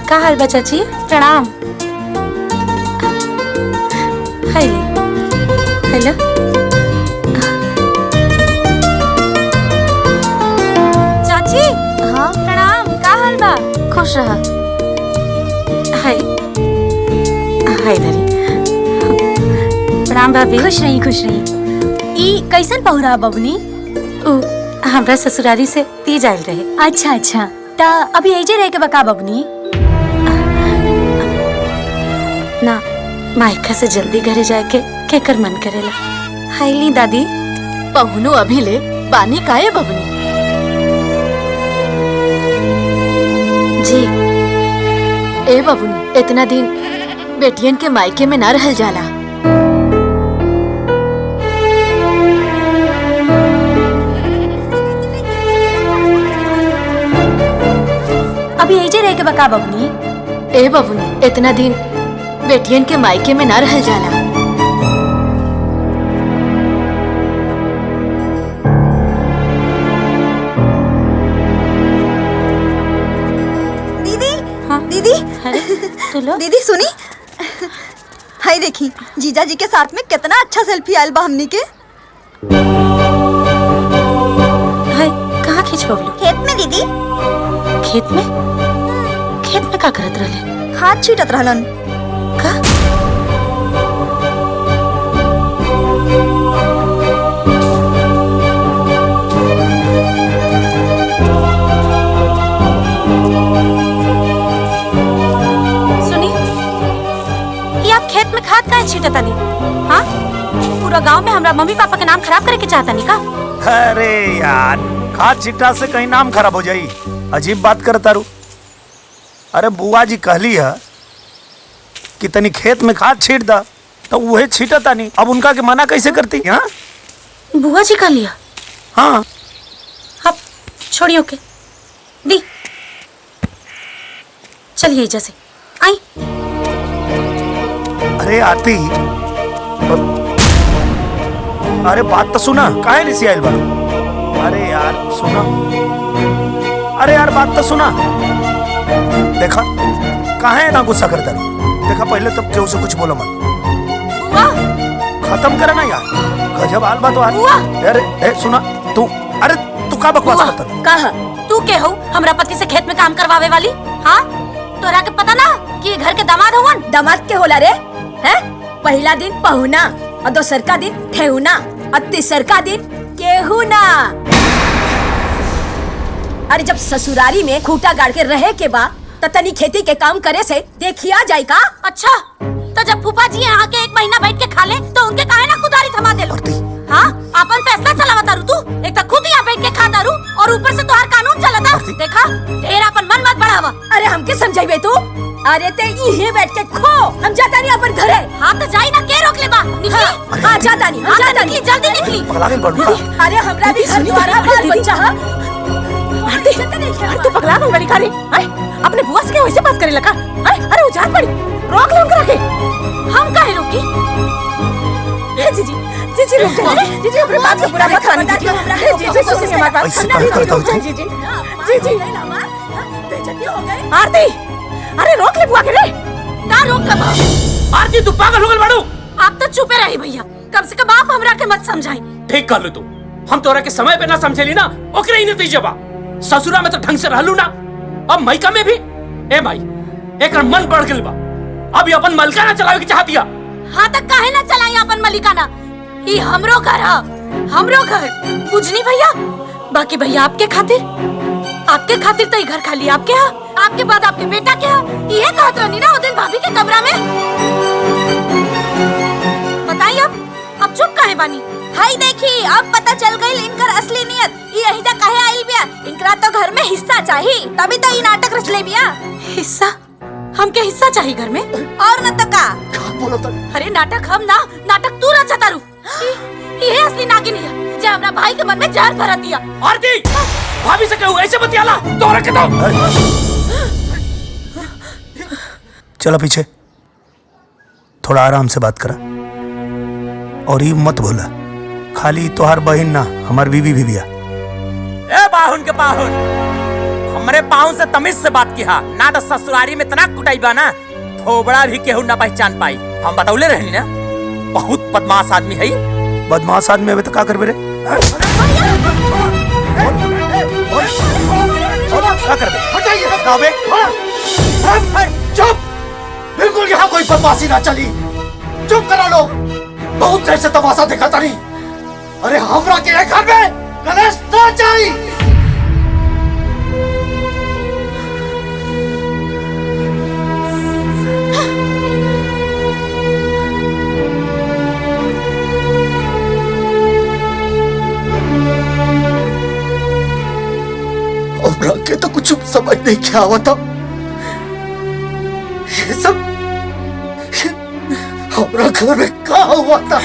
का हाल बा चाची? प्रणाम। हेलो चाची। हाँ प्रणाम, का हाल बा? खुश रहा। हाय हाय धरी। प्रणाम भाभी। खुश रही खुश रही। ई कैसन पहुरा बबनी? हमरा ससुरारी से तीज आयल रहे। अच्छा अच्छा, ता अभी ऐजे रह के बका बबनी? ना, मायका से जल्दी घरे जाके केकर मन करेला। हाईली दादी। पहुनो अभी ले बानी काये बबनी? जी। ए बबनी, इतना दिन बेटियन के मायके में ना रहल जाला। अभी ऐजे रह के बका बबनी? ए बबनी, इतना दिन बेटियन के मायके में ना रहल जाला। दीदी। हाँ? दीदी। तू लो। दीदी सुनी, हाय देखी जीजा जी के साथ में कितना अच्छा सेल्फी आयल बा हमनी के। हाय, कहाँ खिंचवलू? खेत में दीदी। खेत में? खेत में का करत रहले? खाद छीटत रहलन। का? सुनी, ये आप खेत में खाद काहे छीटतानी? हाँ? पूरा गांव में हमरा मम्मी पापा के नाम खराब करे के चाहतानी का? अरे यार, खाद छिटा से कहीं नाम खराब हो जाई। अजीब बात करता रू। अरे बुआ जी कहली है कि तनी खेत में खाद छीट दा, तो वही छीटता नहीं। अब उनका के मना कैसे करती? हाँ बुआ जी का लिया? हाँ। अब छोड़ियो के दी। चलिए जैसे आई। अरे आती, अरे बात तो सुना, काहे नहीं आयल बारू? अरे यार सुना, अरे यार बात तो सुना। देखा काहे ना गुस्सा करता रू? देखा पहले तब केहू से कुछ बोलो मत। बुआ खत्म करा ना यार, गजब हाल बात। अरे सुना तू, अरे तू का बकवास करता रू? कहा तू के हो हमरा पति से खेत में काम करवावे वाली? हाँ, तोरा के पता ना कि ये घर के दामाद होवन? दामाद के होला रे? हैं? पहला दिन पहुना और दोसर का दिन ठेहुना और तीसर का दिन केहुना। अरे जब ससुरारी में खूंटा गाड़ के रहे के बा त तनी खेती के काम करे से देखिया जाए का? अच्छा, तो जब फूफा जी यहाँ के 1 महीना बैठ के खा ले तो उनके काहे ना कुदारी थमा देलो? हाँ, अपन फैसला चलावता रू तू। एक तो खुद यहाँ बैठ के खाता रू और ऊपर से तोहार कानून चलता। देखा, ढेर अपन मन मत बढ़ावा। अरे हमके समझाइबे तू? अरे ते यहीं बैठ के खो, हम जाता नहीं अपन घरे। हाँ तो जाई ना, के रोक ले बा? निकली। हाँ जाता नहीं, हम जाता नहीं। जल्दी निकली। पगला गई बड़ू का? अरे हमरा भी घर द्वार बाल बच्चा है। अरे तू पगला गई बड़ी खाली? अपने बुआ से वैसे बात करे लगा? अरे उजाड़ पड़ी, रोक लो उनके। हम काहे रोकी? जीजी जीजी रुक जाइए। जीजी अपनी बात को बुरा मत मानिए। जीजी सुनिए हमारी बात। ऐसे काहे करता हूँ? जीजी जीजी आरती, अरे रोक ले बुआ के रे। ना रोक कब? आरती तू पागल हो गई बाड़ू? आप तो चुपे रही भैया, कम से कम आप हमरा के मत समझाई। ठीक कर लो तू। हम तोरा के समय पे ना समझेली ना, ओकरे ही नतीजे बा। ससुरा में तो ढंग से रहलू ना, अब मायका में भी। ए माई, एक मन बढ़ गइल बा। अब अपन मलकाना चलावे की चाहतिया। हाँ तक काहे ना चलाई अपन मलिकाना? ये हमरो घर है, हमरो घर। बुझनी भैया? बाकी भैया आपके खातिर तो ये घर खाली आपके है, आपके बाद आपके बेटा के है। ये कहत रहनी ना वो दिन भाभी के कमरा में। बताइए अब चुप काहे बानी? हाय देखी, अब पता चल गई इनकर असली नियत। ये यही तक काहे आइल बिया? इनकरा तो घर में हिस्सा चाहिए, तभी तो ये नाटक रच ले बिया। हिस्सा? हमके हिस्सा चाहिए घर में? और न तो का? अरे नाटक हम ना, नाटक तू रचा तारू। ये असली नागिन है जो हमरा भाई के मन में जहर भर दिया। आरती, भाभी से कहू ऐसे बतियाला तो रख दो। चलो पीछे, थोड़ा आराम से बात करा। और ये मत भूला, खाली तोहार बहन ना, हमार बीबी भी बिया। ए बाहुन के बाहुन, हमरे पाँव से तमीज से बात किया ना तो ससुरारी में इतना कुटाई बा ना थोबड़ा भी केहू ना पहचान पाई। हम बतौले रहनी ना बहुत बदमाश आदमी है। बदमाश आदमी अबे तो का करबे रे? क्या करबे? हटाइए चुप। बिल्कुल यहाँ कोई बदमाशी ना चली। चुप करा लो। बहुत देर से तमाशा देखा तारी। अरे हमरा के घर में गणेश ना चाहिए। हमरा के तो कुछ समझ नहीं क्या हुआ था। ये सब हमरा घर में क्या हुआ था?